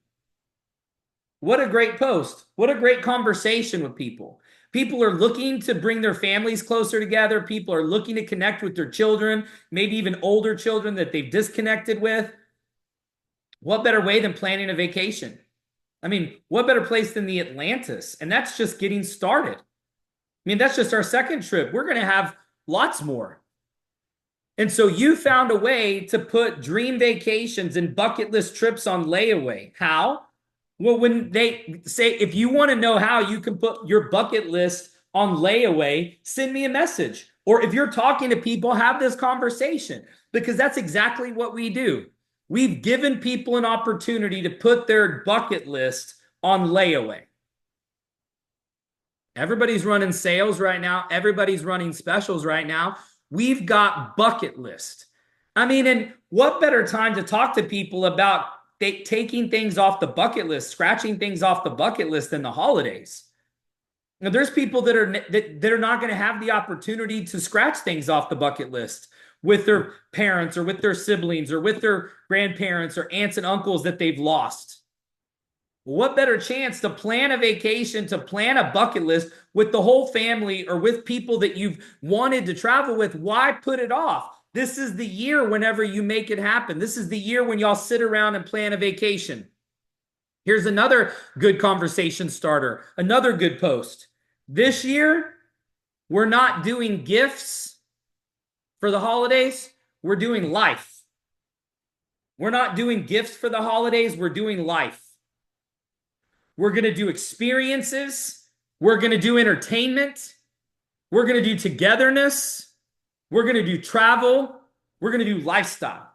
Speaker 1: What a great post. What a great conversation with people. People are looking to bring their families closer together. People are looking to connect with their children, maybe even older children that they've disconnected with. What better way than planning a vacation? I mean, what better place than the Atlantis? And that's just getting started. I mean, that's just our second trip. We're going to have lots more. And so you found a way to put dream vacations and bucket list trips on layaway. How? Well, when they say, if you want to know how you can put your bucket list on layaway, send me a message. Or if you're talking to people, have this conversation, because that's exactly what we do. We've given people an opportunity to put their bucket list on layaway. Everybody's running sales right now. Everybody's running specials right now. We've got bucket list. I mean, and what better time to talk to people about taking things off the bucket list, scratching things off the bucket list than the holidays? Now, there's people that are not going to have the opportunity to scratch things off the bucket list with their parents or with their siblings or with their grandparents or aunts and uncles that they've lost. What better chance to plan a vacation, to plan a bucket list with the whole family or with people that you've wanted to travel with? Why put it off? This is the year whenever you make it happen. This is the year when y'all sit around and plan a vacation. Here's another good conversation starter, another good post. This year, we're not doing gifts for the holidays. We're doing life. We're not doing gifts for the holidays. We're doing life. We're going to do experiences. We're going to do entertainment. We're going to do togetherness. We're going to do travel. We're going to do lifestyle.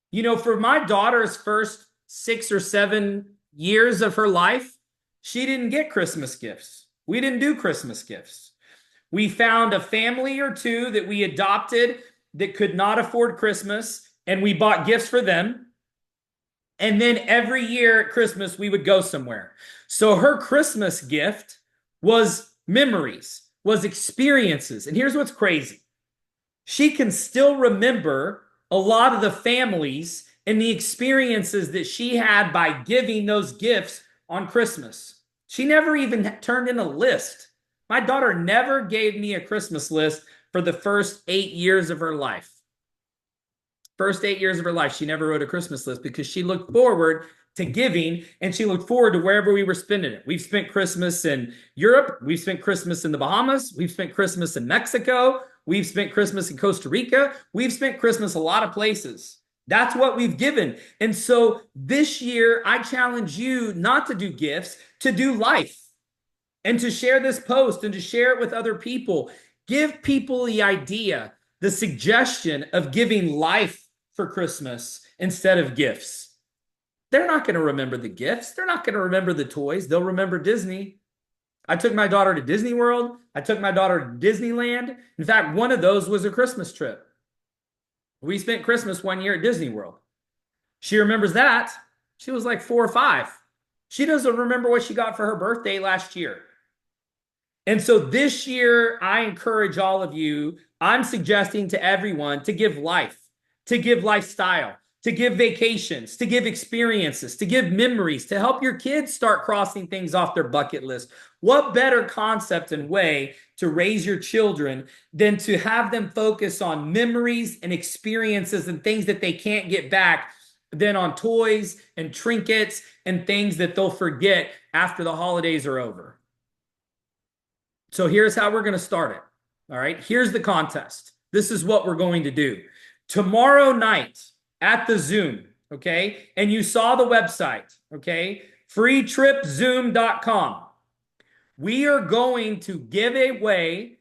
Speaker 1: You know, for my daughter's first 6 or 7 years of her life, she didn't get Christmas gifts. We didn't do Christmas gifts. We found a family or two that we adopted that could not afford Christmas, and we bought gifts for them. And then every year at Christmas, we would go somewhere. So her Christmas gift was memories, was experiences. And here's what's crazy. She can still remember a lot of the families and the experiences that she had by giving those gifts on Christmas. She never even turned in a list. My daughter never gave me a Christmas list for the first 8 years of her life. First 8 years of her life, she never wrote a Christmas list because she looked forward to giving and she looked forward to wherever we were spending it. We've spent Christmas in Europe. We've spent Christmas in the Bahamas. We've spent Christmas in Mexico. We've spent Christmas in Costa Rica. We've spent Christmas a lot of places. That's what we've given. And so this year, I challenge you not to do gifts, to do life and to share this post and to share it with other people. Give people the idea, the suggestion of giving life for Christmas instead of gifts. They're not going to remember the gifts. They're not going to remember the toys. They'll remember Disney. I took my daughter to Disney World. I took my daughter to Disneyland. In fact, one of those was a Christmas trip. We spent Christmas one year at Disney World. She remembers that. She was like 4 or 5. She doesn't remember what she got for her birthday last year. And so this year, I encourage all of you, I'm suggesting to everyone to give life, to give lifestyle, to give vacations, to give experiences, to give memories, to help your kids start crossing things off their bucket list. What better concept and way to raise your children than to have them focus on memories and experiences and things that they can't get back than on toys and trinkets and things that they'll forget after the holidays are over. So here's how we're going to start it. All right. Here's the contest. This is what we're going to do. Tomorrow night at the Zoom, okay? And you saw the website, okay? freetripzoom.com. We are going to give away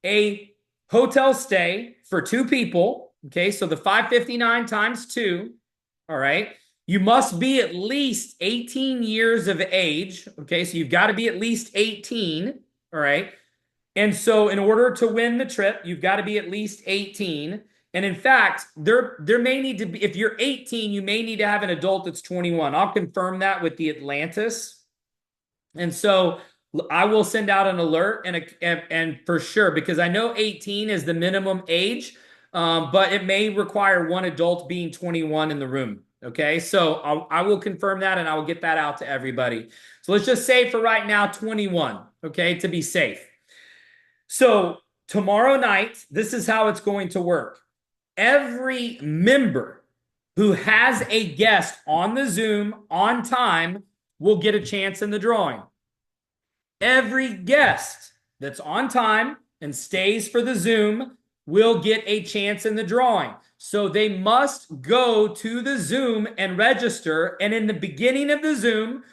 Speaker 1: a hotel stay for 2 people, okay? So the $559 times 2, all right? You must be at least 18 years of age, okay? So you've got to be at least 18. All right. And so in order to win the trip, you've got to be at least 18. And in fact, there may need to be, if you're 18, you may need to have an adult that's 21. I'll confirm that with the Atlantis. And so I will send out an alert and for sure, because I know 18 is the minimum age, but it may require one adult being 21 in the room. Okay, so I will confirm that and I will get that out to everybody. So let's just say for right now, 21, okay, to be safe. So tomorrow night, this is how it's going to work. Every member who has a guest on the Zoom on time will get a chance in the drawing. Every guest that's on time and stays for the Zoom will get a chance in the drawing. So they must go to the Zoom and register. And in the beginning of the Zoom,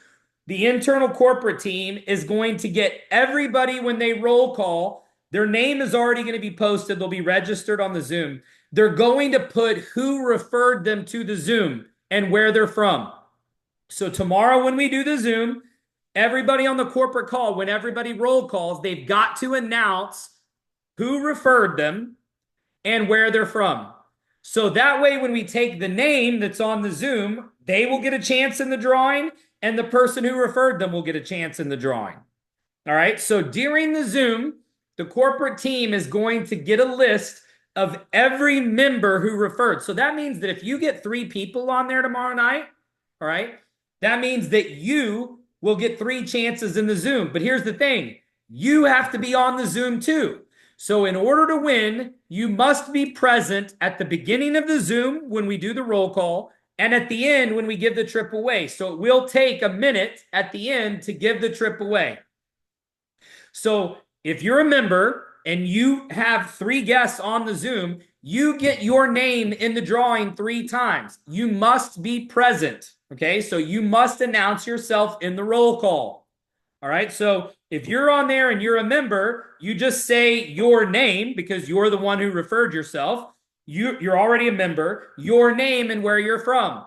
Speaker 1: the internal corporate team is going to get everybody when they roll call. Their name is already going to be posted. They'll be registered on the Zoom. They're going to put who referred them to the Zoom and where they're from. So tomorrow when we do the Zoom, everybody on the corporate call, when everybody roll calls, they've got to announce who referred them and where they're from. So that way, when we take the name that's on the Zoom, they will get a chance in the drawing and the person who referred them will get a chance in the drawing. All right. So during the Zoom, the corporate team is going to get a list of every member who referred. So that means that if you get 3 people on there tomorrow night, all right, that means that you will get 3 chances in the Zoom. But here's the thing. You have to be on the Zoom too. So in order to win, you must be present at the beginning of the Zoom when we do the roll call and at the end when we give the trip away. So it will take a minute at the end to give the trip away. So if you're a member and you have 3 guests on the Zoom, you get your name in the drawing 3 times. You must be present. Okay, so you must announce yourself in the roll call. All right. So if you're on there and you're a member, you just say your name because you're the one who referred yourself. You're already a member, your name and where you're from.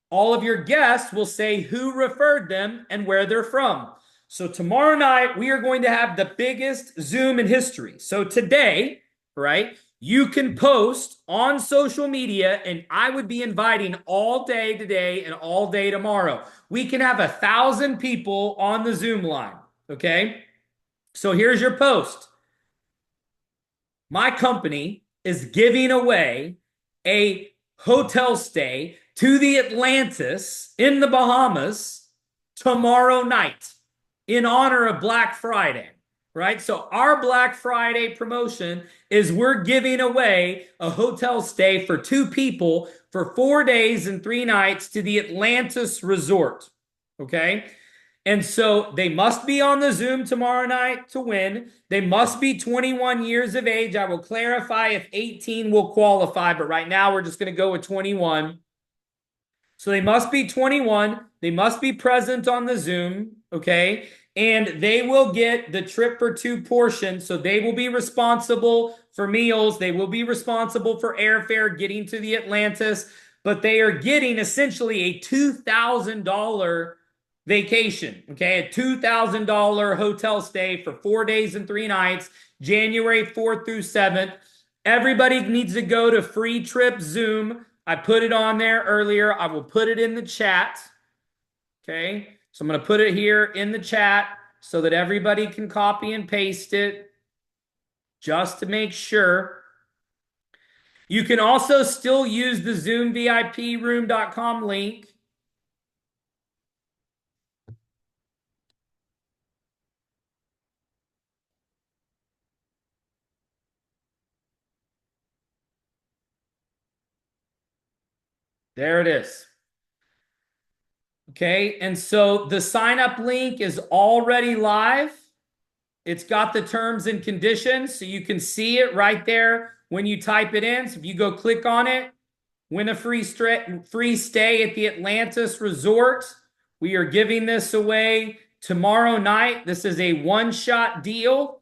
Speaker 1: All of your guests will say who referred them and where they're from. So tomorrow night, we are going to have the biggest Zoom in history. So today, right, you can post on social media, and I would be inviting all day today and all day tomorrow. We can have 1,000 people on the Zoom line. Okay. So here's your post. My company is giving away a hotel stay to the Atlantis in the Bahamas tomorrow night in honor of Black Friday, right? So our Black Friday promotion is we're giving away a hotel stay for two people for 4 days and 3 nights to the Atlantis Resort, okay? And so they must be on the Zoom tomorrow night to win. They must be 21 years of age. I will clarify if 18 will qualify, but right now we're just going to go with 21. So they must be 21. They must be present on the Zoom, okay? And they will get the trip for two portion. So they will be responsible for meals. They will be responsible for airfare getting to the Atlantis, but they are getting essentially a $2,000 vacation, okay? A $2,000 hotel stay for 4 days and 3 nights, January 4th through 7th. Everybody needs to go to Free Trip Zoom. I put it on there earlier. I will put it in the chat. Okay. So I'm going to put it here in the chat so that everybody can copy and paste it just to make sure. You can also still use the zoomviproom.com link. There it is. Okay, and so the sign up link is already live. It's got the terms and conditions, so you can see it right there when you type it in. So if you go click on it, win a free stay at the Atlantis Resort. We are giving this away tomorrow night. This is a one-shot deal.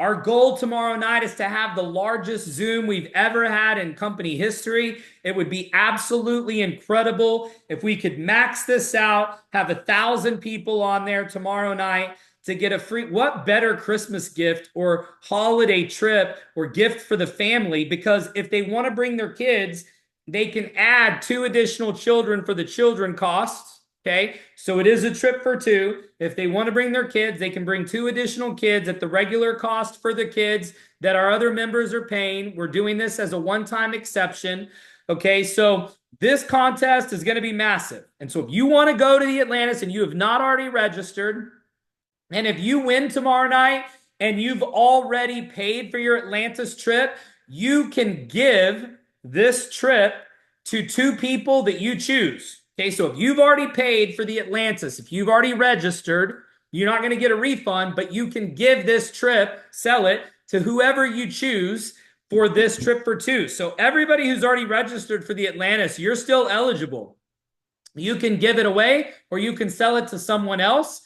Speaker 1: Our goal tomorrow night is to have the largest Zoom we've ever had in company history. It would be absolutely incredible if we could max this out, have 1,000 people on there tomorrow night to get a free, what better Christmas gift or holiday trip or gift for the family? Because if they want to bring their kids, they can add 2 additional children for the children costs. Okay, so it is a trip for 2. If they want to bring their kids, they can bring 2 additional kids at the regular cost for the kids that our other members are paying. We're doing this as a one-time exception. Okay, so this contest is going to be massive. And so if you want to go to the Atlantis and you have not already registered, and if you win tomorrow night and you've already paid for your Atlantis trip, you can give this trip to 2 people that you choose. Okay, so if you've already paid for the Atlantis, if you've already registered, you're not going to get a refund, but you can give this trip, sell it to whoever you choose for this trip for 2. So everybody who's already registered for the Atlantis, you're still eligible. You can give it away or you can sell it to someone else.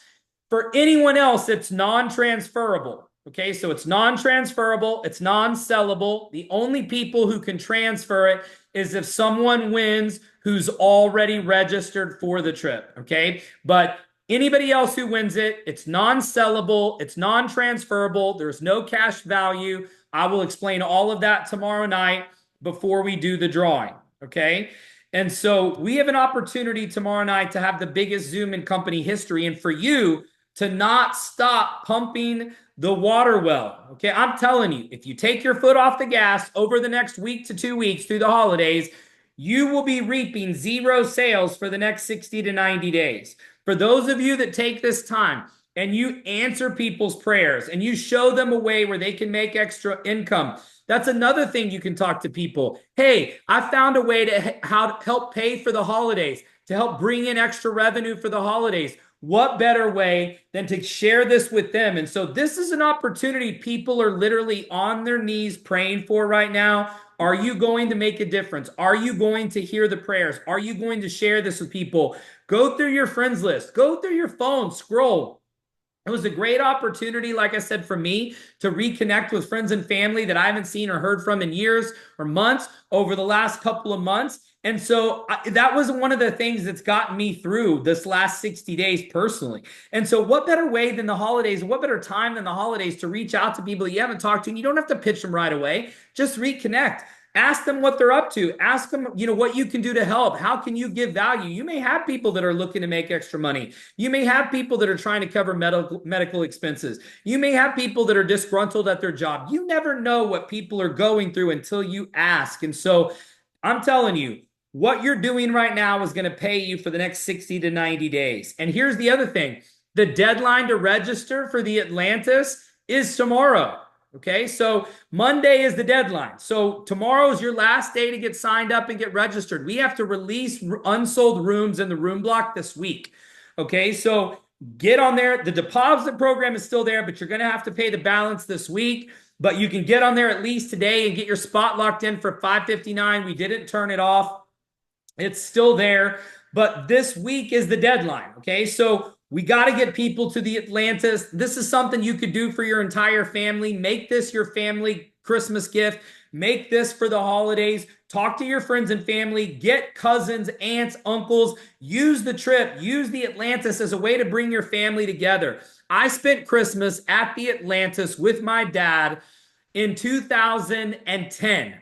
Speaker 1: For anyone else, it's non-transferable. Okay, so it's non-transferable, it's non-sellable. The only people who can transfer it is if someone wins who's already registered for the trip. Okay, but anybody else who wins it, it's non-sellable, it's non-transferable, there's no cash value. I will explain all of that tomorrow night before we do the drawing. Okay, and so we have an opportunity tomorrow night to have the biggest Zoom in company history, and for you to not stop pumping the water well. Okay, I'm telling you, if you take your foot off the gas over the next week to 2 weeks through the holidays, you will be reaping 0 sales for the next 60 to 90 days. For those of you that take this time and you answer people's prayers and you show them a way where they can make extra income, that's another thing you can talk to people. Hey, I found a way to help pay for the holidays, to help bring in extra revenue for the holidays. What better way than to share this with them? And so this is an opportunity people are literally on their knees praying for right now. Are you going to make a difference? Are you going to hear the prayers? Are you going to share this with people? Go through your friends list. Go through your phone. Scroll. It was a great opportunity, like I said, for me to reconnect with friends and family that I haven't seen or heard from in years or months over the last couple of months. And so that was one of the things that's gotten me through this last 60 days personally. And so, what better way than the holidays? What better time than the holidays to reach out to people that you haven't talked to? And you don't have to pitch them right away, just reconnect. Ask them what they're up to. Ask them, what you can do to help. How can you give value? You may have people that are looking to make extra money. You may have people that are trying to cover medical expenses. You may have people that are disgruntled at their job. You never know what people are going through until you ask. And so I'm telling you, what you're doing right now is going to pay you for the next 60 to 90 days. And here's the other thing. The deadline to register for the Atlantis is tomorrow. Okay, so Monday is the deadline. So tomorrow is your last day to get signed up and get registered. We have to release unsold rooms in the room block this week. Okay, so get on there. The deposit program is still there, but you're going to have to pay the balance this week. But you can get on there at least today and get your spot locked in for $559. We didn't turn it off. It's still there, but this week is the deadline. Okay, so we got to get people to the Atlantis. This is something you could do for your entire family. Make this your family Christmas gift. Make this for the holidays. Talk to your friends and family. Get cousins, aunts, uncles. Use the trip. Use the Atlantis as a way to bring your family together. I spent Christmas at the Atlantis with my dad in 2010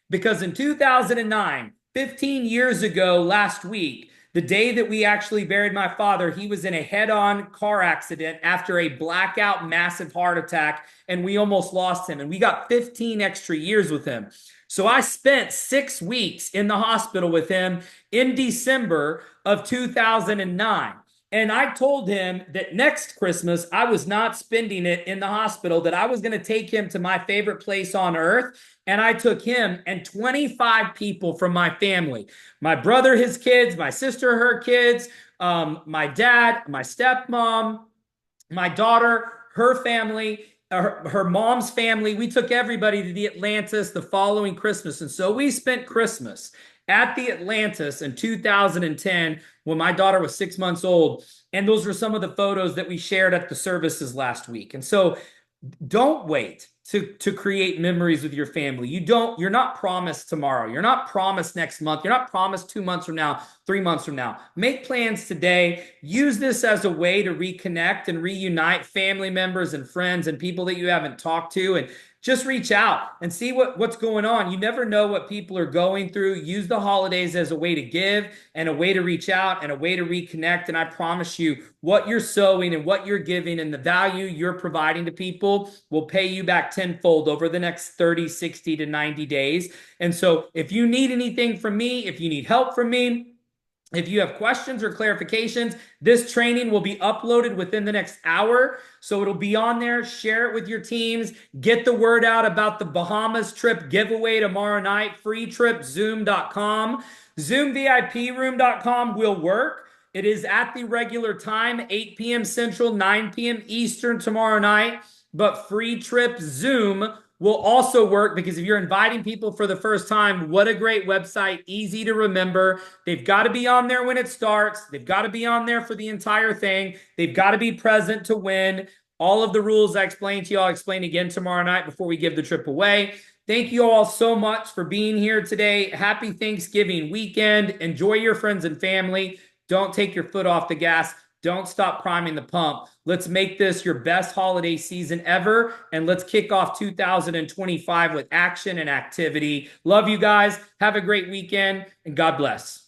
Speaker 1: because in 2009, 15 years ago last week, the day that we actually buried my father, he was in a head-on car accident after a blackout massive heart attack, and we almost lost him. And we got 15 extra years with him. So I spent 6 weeks in the hospital with him in December of 2009. And I told him that next Christmas, I was not spending it in the hospital, that I was going to take him to my favorite place on earth. And I took him and 25 people from my family, my brother, his kids, my sister, her kids, my dad, my stepmom, my daughter, her family, her mom's family. We took everybody to the Atlantis the following Christmas. And so we spent Christmas at the Atlantis in 2010 when my daughter was 6 months old. And those were some of the photos that we shared at the services last week. And so don't wait to create memories with your family. You're not promised tomorrow. You're not promised next month. You're not promised 2 months from now, 3 months from now. Make plans today. Use this as a way to reconnect and reunite family members and friends and people that you haven't talked to, and just reach out and see what's going on. You never know what people are going through. Use the holidays as a way to give and a way to reach out and a way to reconnect. And I promise you, what you're sowing and what you're giving and the value you're providing to people will pay you back tenfold over the next 30, 60 to 90 days. And so if you need anything from me, if you need help from me, if you have questions or clarifications, this training will be uploaded within the next hour. So it'll be on there. Share it with your teams. Get the word out about the Bahamas trip giveaway tomorrow night. Free trip, zoom.com. Zoomviproom.com will work. It is at the regular time, 8 p.m. Central, 9 p.m. Eastern tomorrow night. But free trip Zoom will also work because if you're inviting people for the first time, what a great website, easy to remember. They've got to be on there when it starts. They've got to be on there for the entire thing. They've got to be present to win. All of the rules I explained to you, I'll explain again tomorrow night before we give the trip away. Thank you all so much for being here today. Happy Thanksgiving weekend. Enjoy your friends and family. Don't take your foot off the gas. Don't stop priming the pump. Let's make this your best holiday season ever, and let's kick off 2025 with action and activity. Love you guys. Have a great weekend, and God bless.